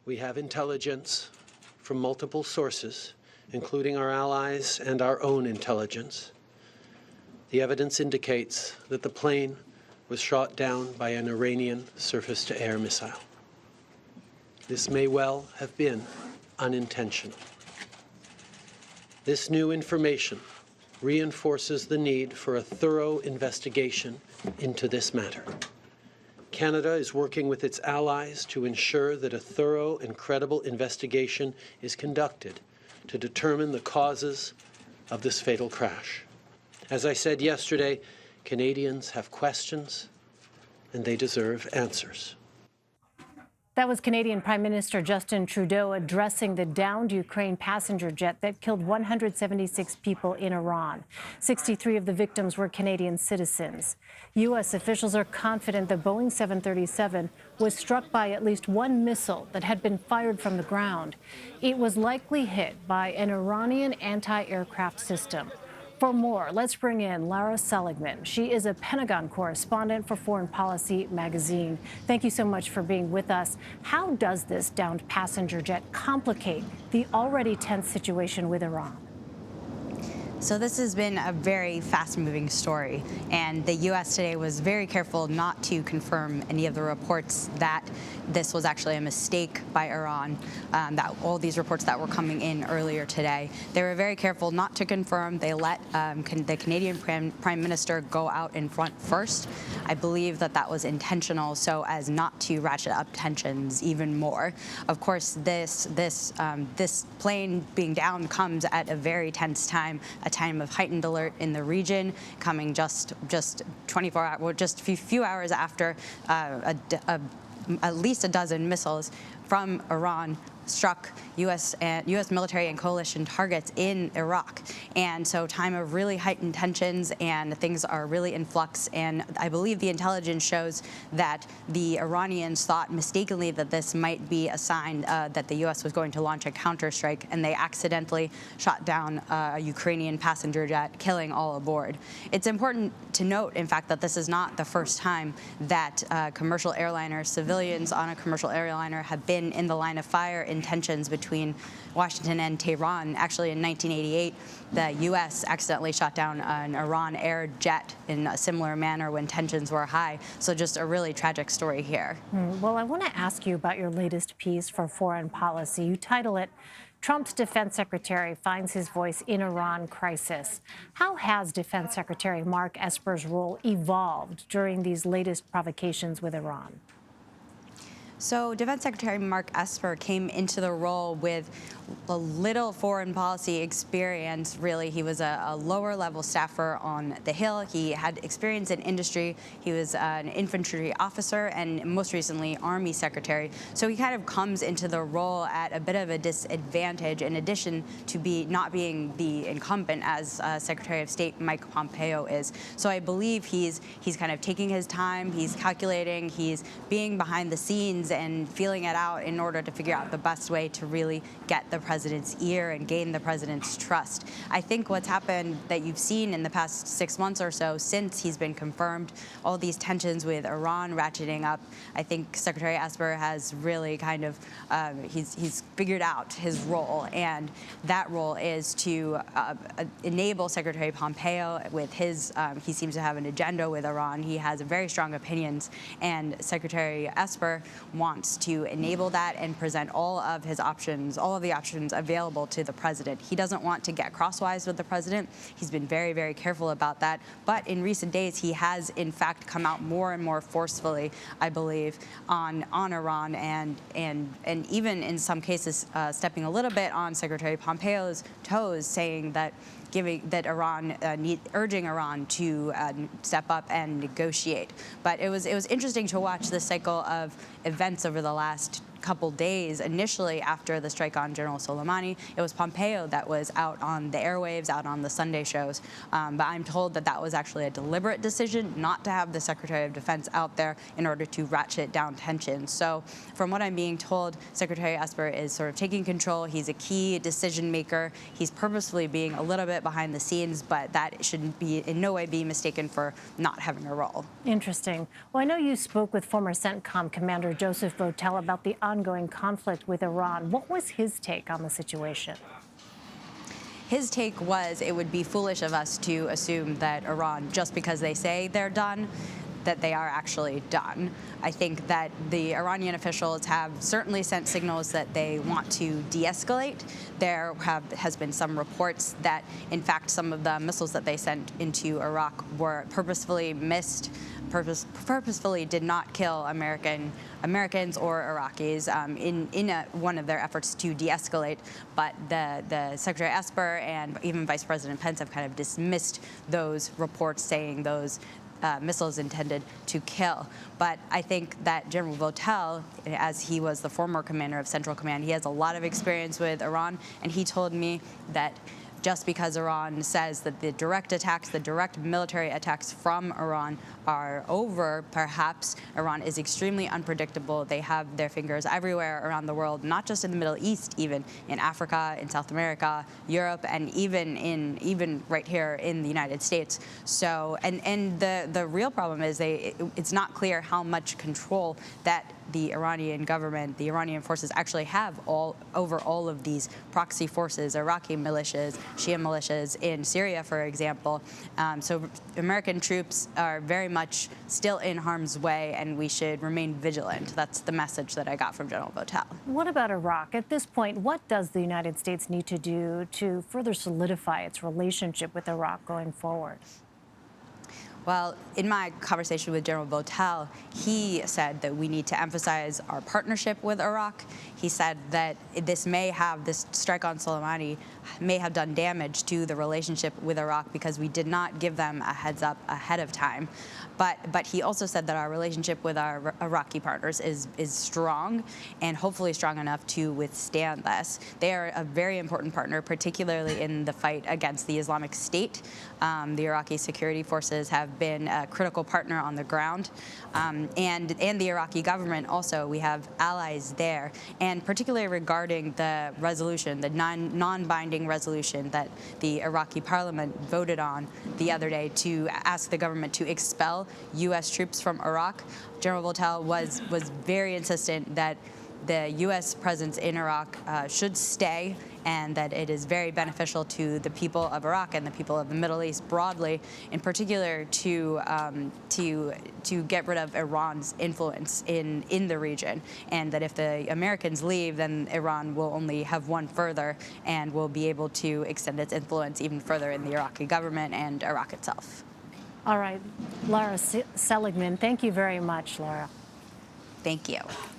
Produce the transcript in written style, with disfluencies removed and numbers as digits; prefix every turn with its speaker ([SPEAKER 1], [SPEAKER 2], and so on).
[SPEAKER 1] We have intelligence from multiple sources, including our allies and our own intelligence. The evidence indicates that the plane was shot down by an Iranian surface-to-air missile. This may well have been unintentional. This new information reinforces the need for a thorough investigation into this matter. Canada is working with its allies to ensure that a thorough and credible investigation is conducted to determine the causes of this fatal crash. As I said yesterday, Canadians have questions, and they deserve answers.
[SPEAKER 2] That was Canadian Prime Minister Justin Trudeau addressing the downed Ukraine passenger jet that killed 176 people in Iran. 63 of the victims were Canadian citizens. U.S. officials are confident the Boeing 737 was struck by at least one missile that had been fired from the ground. It was likely hit by an Iranian anti-aircraft system. For more, let's bring in Lara Seligman. She is a Pentagon correspondent for Foreign Policy magazine. Thank you so much for being with us. How does this downed passenger jet complicate the already tense situation with Iran?
[SPEAKER 3] So this has been a very fast-moving story, and the U.S. today was very careful not to confirm any of the reports that this was actually a mistake by Iran, that all these reports that were coming in earlier today. They were very careful not to confirm. They let the Canadian Prime Minister go out in front first. I believe that that was intentional so as not to ratchet up tensions even more. Of course, this plane being down comes at a very tense time, a time of heightened alert in the region, coming just 24 hours, well, just a few hours after at least a dozen missiles from Iran struck U.S. military and coalition targets in Iraq. And so time of really heightened tensions, and things are really in flux. And I believe the intelligence shows that the Iranians thought mistakenly that this might be a sign that the U.S. was going to launch a counterstrike, and they accidentally shot down a Ukrainian passenger jet, killing all aboard. It's important to note, in fact, that this is not the first time that commercial airliners, civilians on a commercial airliner, have been in the line of fire in tensions between Washington and Tehran. Actually, in 1988, the U.S. accidentally shot down an Iran Air jet in a similar manner when tensions were high. So just a really tragic story here.
[SPEAKER 2] Well, I want to ask you about your latest piece for Foreign Policy. You title it, Trump's Defense Secretary Finds His Voice in Iran Crisis. How has Defense Secretary Mark Esper's role evolved during these latest provocations with Iran?
[SPEAKER 3] So Defense Secretary Mark Esper came into the role with a little foreign policy experience, really. He was a lower-level staffer on the Hill. He had experience in industry. He was an infantry officer and most recently Army Secretary. So he kind of comes into the role at a bit of a disadvantage, in addition to not being the incumbent as Secretary of State Mike Pompeo is. So I believe he's kind of taking his time, he's calculating, he's being behind the scenes and feeling it out in order to figure out the best way to really get the president's ear and gain the president's trust. I think what's happened that you've seen in the past 6 months or so since he's been confirmed, all these tensions with Iran ratcheting up, I think Secretary Esper has really kind of, he's figured out his role, and that role is to enable Secretary Pompeo with his, he seems to have an agenda with Iran. He has very strong opinions, and Secretary Esper wants to enable that and present all of his options, all of the options available to the president. He doesn't want to get crosswise with the president. He's been very, very careful about that. But in recent days, he has, in fact, come out more and more forcefully, I believe, on Iran, and even in some cases stepping a little bit on Secretary Pompeo's toes, saying that urging Iran to step up and negotiate. But it was interesting to watch the cycle of events over the last couple days. Initially, after the strike on General Soleimani, it was Pompeo that was out on the airwaves, out on the Sunday shows. But I'm told that that was actually a deliberate decision not to have the Secretary of Defense out there in order to ratchet down tensions. So from what I'm being told, Secretary Esper is sort of taking control. He's a key decision maker. He's purposefully being a little bit behind the scenes, but that shouldn't be in no way be mistaken for not having a role.
[SPEAKER 2] Interesting. Well, I know you spoke with former CENTCOM Commander Joseph Votel about the ongoing conflict with Iran. What was his take on the situation?
[SPEAKER 3] His take was it would be foolish of us to assume that Iran, just because they say they're done, that they are actually done. I think that the Iranian officials have certainly sent signals that they want to de-escalate. There has been some reports that, in fact, some of the missiles that they sent into Iraq were purposefully missed, purposefully did not kill Americans or Iraqis in one of their efforts to de-escalate. But the Secretary Esper and even Vice President Pence have kind of dismissed those reports, saying those missiles intended to kill. But I think that General Votel, as he was the former commander of Central Command, he has a lot of experience with Iran, and he told me that just because Iran says that the direct attacks, the direct military attacks from Iran are over, perhaps Iran is extremely unpredictable. They have their fingers everywhere around the world, not just in the Middle East, even in Africa, in South America, Europe, and even right here in the United States. So, and the real problem is it's not clear how much control that the Iranian government, the Iranian forces actually have over all of these proxy forces, Iraqi militias, Shia militias in Syria, for example. So American troops are very much still in harm's way, and we should remain vigilant. That's the message that I got from General Votel.
[SPEAKER 2] What about Iraq? At this point, what does the United States need to do to further solidify its relationship with Iraq going forward?
[SPEAKER 3] Well, in my conversation with General Votel, he said that we need to emphasize our partnership with Iraq. He said that this strike on Soleimani may have done damage to the relationship with Iraq because we did not give them a heads up ahead of time. But he also said that our relationship with our Iraqi partners is strong and hopefully strong enough to withstand this. They are a very important partner, particularly in the fight against the Islamic State. The Iraqi security forces have been a critical partner on the ground. And the Iraqi government also, we have allies there. And particularly regarding the resolution, the non-binding resolution that the Iraqi parliament voted on the other day to ask the government to expel U.S. troops from Iraq, General Votel was very insistent that the U.S. presence in Iraq should stay, and that it is very beneficial to the people of Iraq and the people of the Middle East broadly, in particular to get rid of Iran's influence in the region, and that if the Americans leave, then Iran will only have won further and will be able to extend its influence even further in the Iraqi government and Iraq itself.
[SPEAKER 2] All right, Lara Seligman, thank you very much, Lara.
[SPEAKER 3] Thank you.